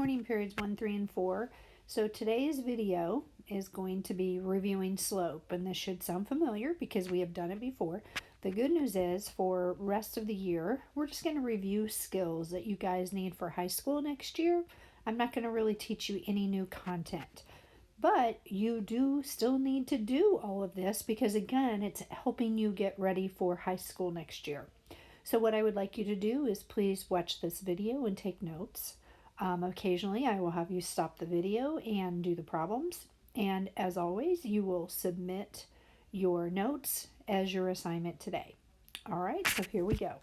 morning, periods 1, 3, and 4. So today's video is going to be reviewing slope, and this should sound familiar because we have done it before. The good news is for rest of the year, we're just going to review skills that you guys need for high school next year. I'm not going to really teach you any new content, but you do still need to do all of this because, again, it's helping you get ready for high school next year. So what I would like you to do is please watch this video and take notes. Occasionally I will have you stop the video and do the problems. And as always, you will submit your notes as your assignment today. All right, so here we go.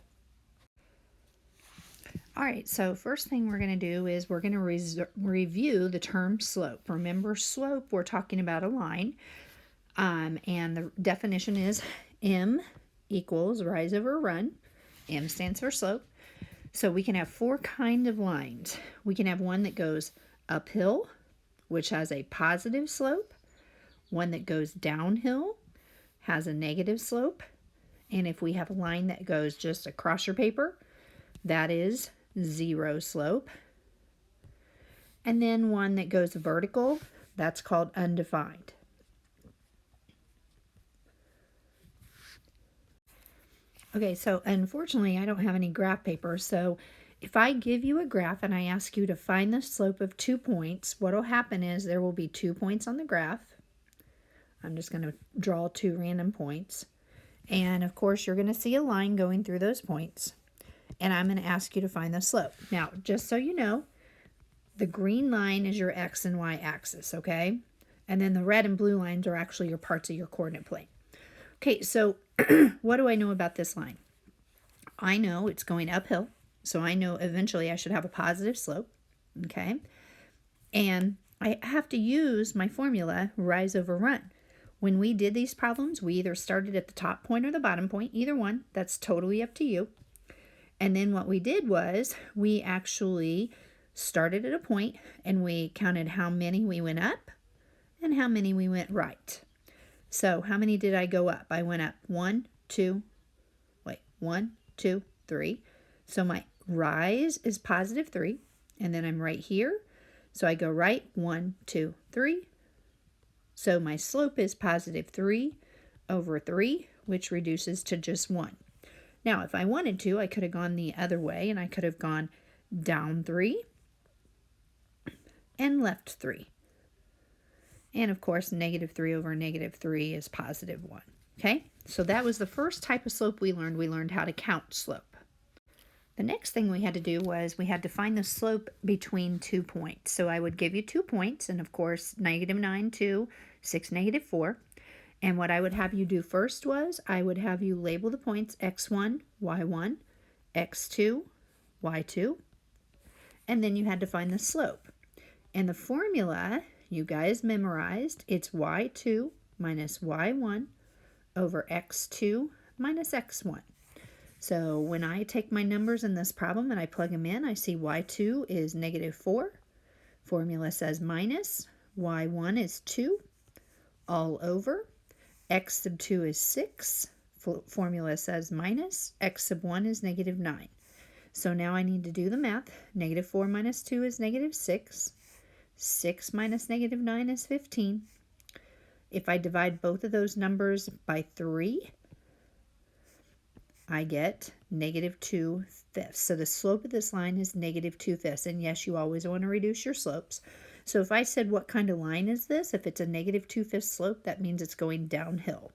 All right, so first thing we're going to do is we're going to review the term slope. Remember, slope, we're talking about a line. And the definition is M equals rise over run. M stands for slope. So we can have four kinds of lines. We can have one that goes uphill, which has a positive slope. One that goes downhill has a negative slope. And if we have a line that goes just across your paper, that is zero slope. And then one that goes vertical, that's called undefined. Okay, so unfortunately I don't have any graph paper, so if I give you a graph and I ask you to find the slope of 2 points, what will happen is there will be 2 points on the graph. I'm just going to draw 2 random points. And of course you're going to see a line going through those points. And I'm going to ask you to find the slope. Now, just so you know, the green line is your X and Y axis, okay? And then the red and blue lines are actually your parts of your coordinate plane. Okay, so what do I know about this line? I know it's going uphill, so I know eventually I should have a positive slope, okay? And I have to use my formula, rise over run. When we did these problems, we either started at the top point or the bottom point, either one. That's totally up to you. And then what we did was we actually started at a point and we counted how many we went up and how many we went right. So how many did I go up? I went up 1, 2, 3. So my rise is positive 3, and then I'm right here. So I go right 1, 2, 3. So my slope is positive 3 over 3, which reduces to just 1. Now, if I wanted to, I could have gone the other way, and I could have gone down 3 and left 3. And of course, negative 3 over negative 3 is positive 1. Okay, so that was the first type of slope we learned. We learned how to count slope. The next thing we had to do was we had to find the slope between 2 points. So I would give you 2 points, and of course, negative 9, 2, 6, negative 4. And what I would have you do first was I would have you label the points x1, y1, x2, y2, and then you had to find the slope. And the formula you guys memorized, it's y2 minus y1 over x2 minus x1. So when I take my numbers in this problem and I plug them in, I see y2 is negative 4. Formula says minus, y1 is 2, all over. X sub 2 is 6. Formula says minus, x sub 1 is negative 9. So now I need to do the math. Negative 4 minus 2 is negative 6. 6 minus negative 9 is 15. If I divide both of those numbers by 3, I get negative 2/5. So the slope of this line is negative 2/5. And yes, you always want to reduce your slopes. So if I said what kind of line is this, if it's a negative 2/5 slope, that means it's going downhill.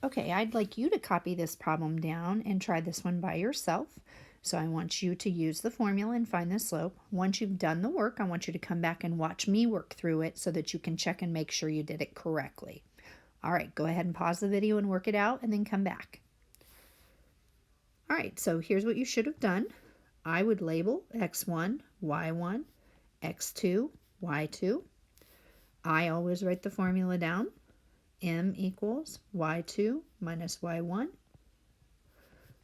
Okay, I'd like you to copy this problem down and try this one by yourself. So I want you to use the formula and find the slope. Once you've done the work, I want you to come back and watch me work through it so that you can check and make sure you did it correctly. All right, go ahead and pause the video and work it out and then come back. All right, so here's what you should have done. I would label x1, y1, x2, y2. I always write the formula down. M equals y2 minus y1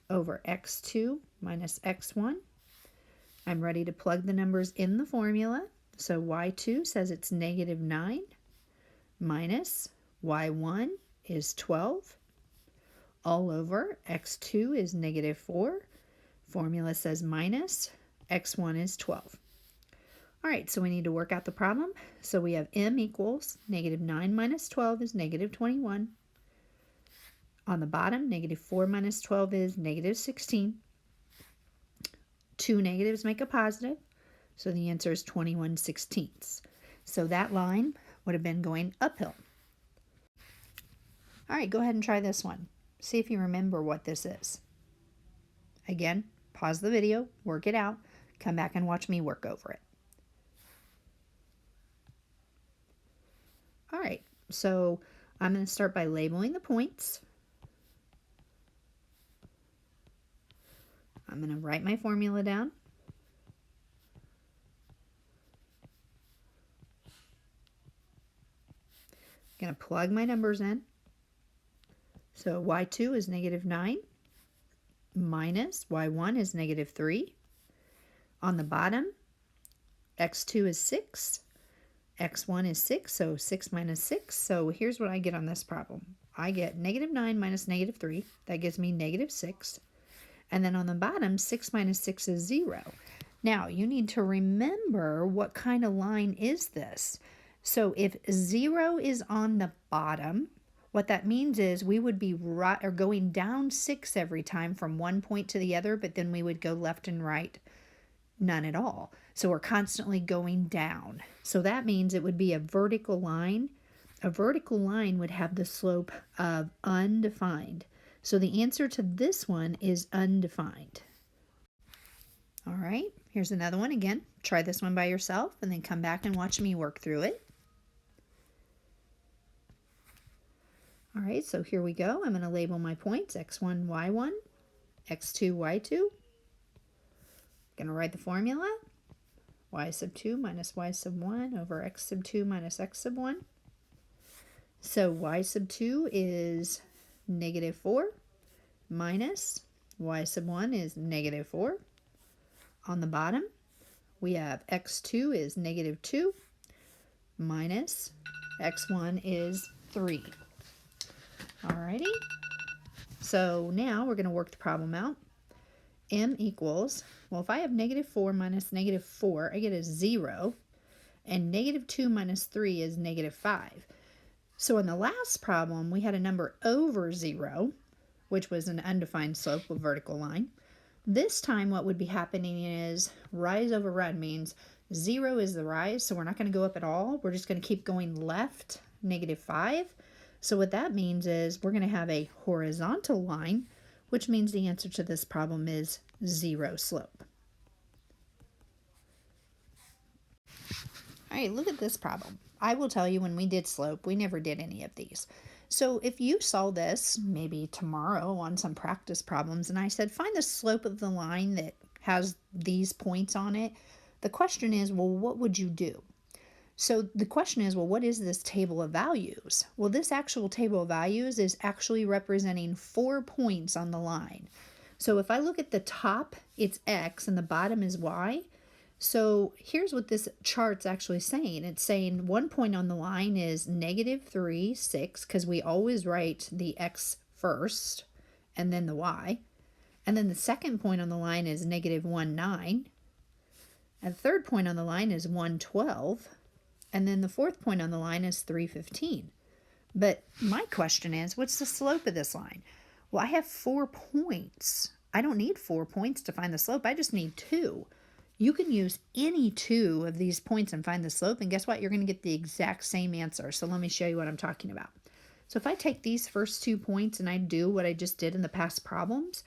over x2 minus x1. I'm ready to plug the numbers in the formula. So y2 says it's negative 9 minus y1 is 12 all over x2 is negative 4. Formula says minus x1 is 12. All right, so we need to work out the problem. So we have m equals negative 9 minus 12 is negative 21. On the bottom, negative 4 minus 12 is negative 16. Two negatives make a positive, so the answer is 21/16. So that line would have been going uphill. All right, go ahead and try this one. See if you remember what this is. Again, pause the video, work it out, come back and watch me work over it. All right, so I'm going to start by labeling the points. I'm going to write my formula down. I'm going to plug my numbers in. So y2 is negative 9 minus y1 is negative 3. On the bottom, x2 is 6. x1 is 6, so 6 minus 6. So here's what I get on this problem. I get negative 9 minus negative 3. That gives me negative 6. And then on the bottom, 6 minus 6 is 0. Now, you need to remember what kind of line is this. So if 0 is on the bottom, what that means is we would be going down 6 every time from one point to the other, but then we would go left and right, none at all. So we're constantly going down. So that means it would be a vertical line. A vertical line would have the slope of undefined. So the answer to this one is undefined. All right, here's another one again. Try this one by yourself and then come back and watch me work through it. All right, so here we go. I'm going to label my points, x1, y1, x2, y2. I'm going to write the formula, y sub 2 minus y sub 1 over x sub 2 minus x sub 1. So y sub 2 is negative 4 minus y sub 1 is negative 4. On the bottom, we have x2 is negative 2 minus x1 is 3. Alrighty, so now we're going to work the problem out. M equals, well, if I have negative 4 minus negative 4, I get a 0, and negative 2 minus 3 is negative 5. So in the last problem, we had a number over 0, which was an undefined slope of vertical line. This time what would be happening is rise over run means 0 is the rise, so we're not going to go up at all. We're just going to keep going left, negative 5. So what that means is we're going to have a horizontal line, which means the answer to this problem is 0 slope. All right, look at this problem. I will tell you when we did slope, we never did any of these. So if you saw this maybe tomorrow on some practice problems and I said, find the slope of the line that has these points on it, the question is, well, what would you do? So the question is, well, what is this table of values? Well, this actual table of values is actually representing 4 points on the line. So if I look at the top, it's x and the bottom is y. So here's what this chart's actually saying. It's saying 1 point on the line is negative 3, 6, because we always write the x first and then the y. And then the second point on the line is negative 1, 9. And the third point on the line is 1, 12. And then the fourth point on the line is 315. But my question is, what's the slope of this line? Well, I have 4 points. I don't need 4 points to find the slope. I just need 2. You can use any 2 of these points and find the slope. And guess what? You're going to get the exact same answer. So let me show you what I'm talking about. So if I take these first 2 points and I do what I just did in the past problems,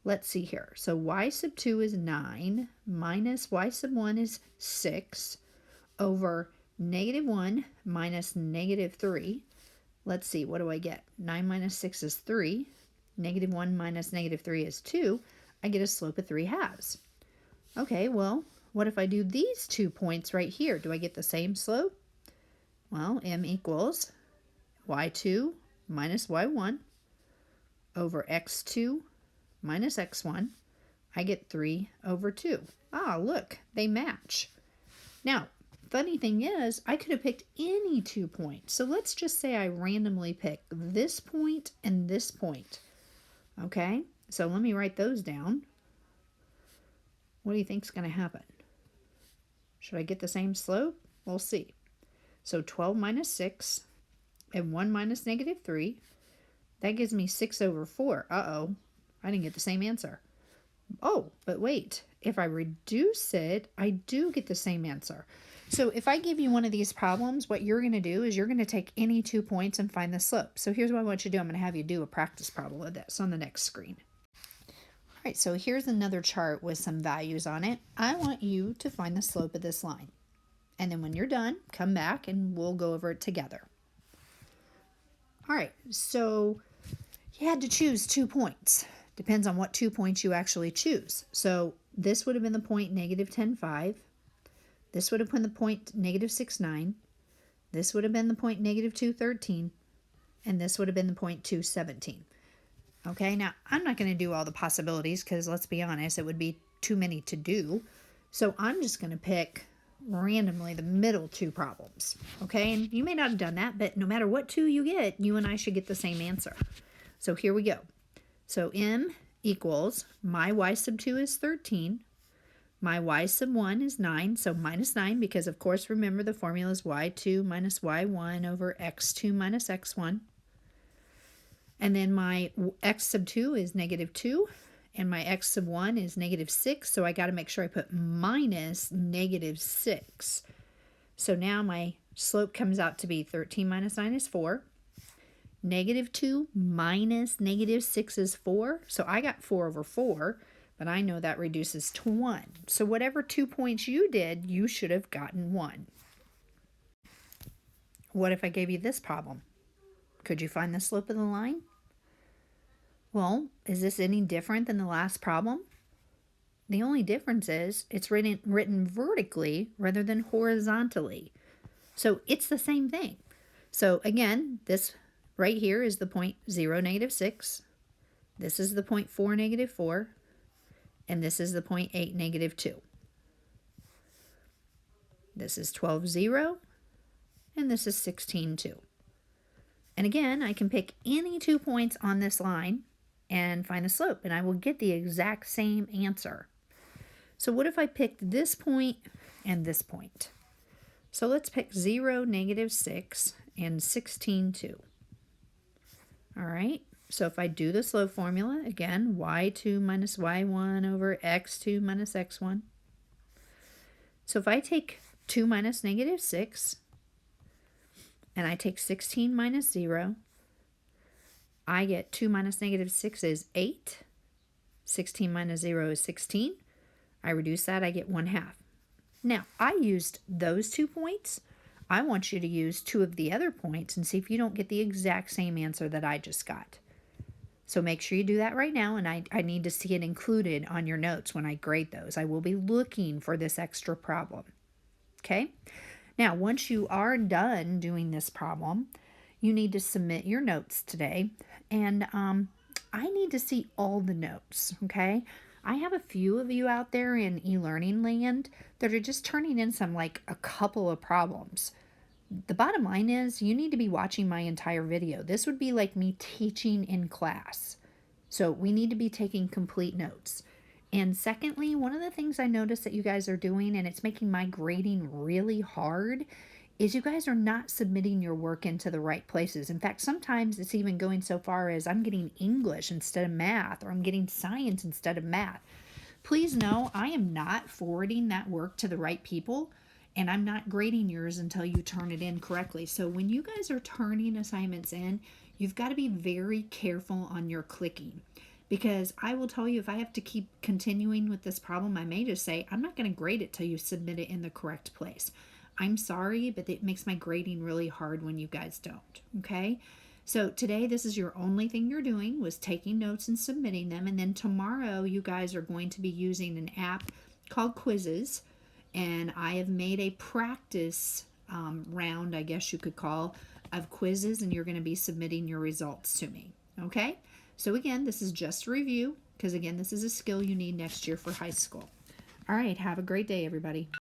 let's see here. So y sub 2 is 9 minus y sub 1 is 6 over negative 1 minus negative 3. Let's see, what do I get? 9 minus 6 is 3. Negative 1 minus negative 3 is 2. I get a slope of 3/2. Okay, well, what if I do these 2 points right here? Do I get the same slope? Well, m equals y2 minus y1 over x2 minus x1. I get 3 over 2. Ah, look, they match. Now, funny thing is, I could have picked any 2 points. So let's just say I randomly pick this point and this point. Okay, so let me write those down. What do you think is going to happen? Should I get the same slope? We'll see. So 12 minus 6 and 1 minus negative 3. That gives me 6 over 4. Uh-oh, I didn't get the same answer. Oh, but wait, if I reduce it, I do get the same answer. So if I give you one of these problems, what you're going to do is you're going to take any 2 points and find the slope. So here's what I want you to do. I'm going to have you do a practice problem of this on the next screen. All right, so here's another chart with some values on it. I want you to find the slope of this line. And then when you're done, come back and we'll go over it together. All right, so you had to choose 2 points. Depends on what 2 points you actually choose. So this would have been the point negative 10, 5. This would have been the point negative 6, 9. This would have been the point negative 2, 13. And this would have been the point 2, 17. Okay, now I'm not going to do all the possibilities because let's be honest, it would be too many to do. So I'm just going to pick randomly the middle 2 problems. Okay, and you may not have done that, but no matter what 2 you get, you and I should get the same answer. So here we go. So m equals my y sub 2 is 13. My y sub 1 is 9, so minus 9, because of course, remember the formula is y2 minus y1 over x2 minus x1. And then my x sub 2 is negative 2, and my x sub 1 is negative 6, so I got to make sure I put minus negative 6. So now my slope comes out to be 13 minus 9 is 4. Negative 2 minus negative 6 is 4, so I got 4 over 4. But I know that reduces to 1. So whatever 2 points you did, you should have gotten 1. What if I gave you this problem? Could you find the slope of the line? Well, is this any different than the last problem? The only difference is it's written vertically rather than horizontally. So it's the same thing. So again, this right here is the point 0, negative 6. This is the point 4, negative 4. And this is the point 8, negative 2. This is 12, 0. And this is 16, 2. And again, I can pick any 2 points on this line and find the slope, and I will get the exact same answer. So what if I picked this point and this point? So let's pick 0, negative 6, and 16, 2. All right. So if I do the slope formula, again, y2 minus y1 over x2 minus x1. So if I take 2 minus negative 6, and I take 16 minus 0, I get 2 minus negative 6 is 8. 16 minus 0 is 16. I reduce that, I get 1/2. Now, I used those 2 points. I want you to use 2 of the other points and see if you don't get the exact same answer that I just got. So make sure you do that right now, and I need to see it included on your notes when I grade those. I will be looking for this extra problem. Okay? Now, once you are done doing this problem, you need to submit your notes today, and I need to see all the notes, okay? I have a few of you out there in e-learning land that are just turning in a couple of problems. The bottom line is you need to be watching my entire video. This would be like me teaching in class. So we need to be taking complete notes. And secondly, one of the things I noticed that you guys are doing, and it's making my grading really hard, is you guys are not submitting your work into the right places. In fact, sometimes it's even going so far as I'm getting English instead of math, or I'm getting science instead of math. Please know I am not forwarding that work to the right people, and I'm not grading yours until you turn it in correctly. So when you guys are turning assignments in, you've got to be very careful on your clicking. Because I will tell you, if I have to keep continuing with this problem, I may just say, I'm not going to grade it till you submit it in the correct place. I'm sorry, but it makes my grading really hard when you guys don't, okay? So today, this is your only thing you're doing, was taking notes and submitting them. And then tomorrow, you guys are going to be using an app called Quizzes. And I have made a practice round, I guess you could call, of quizzes, and you're going to be submitting your results to me, okay? So again, this is just a review, because again, this is a skill you need next year for high school. All right, have a great day, everybody.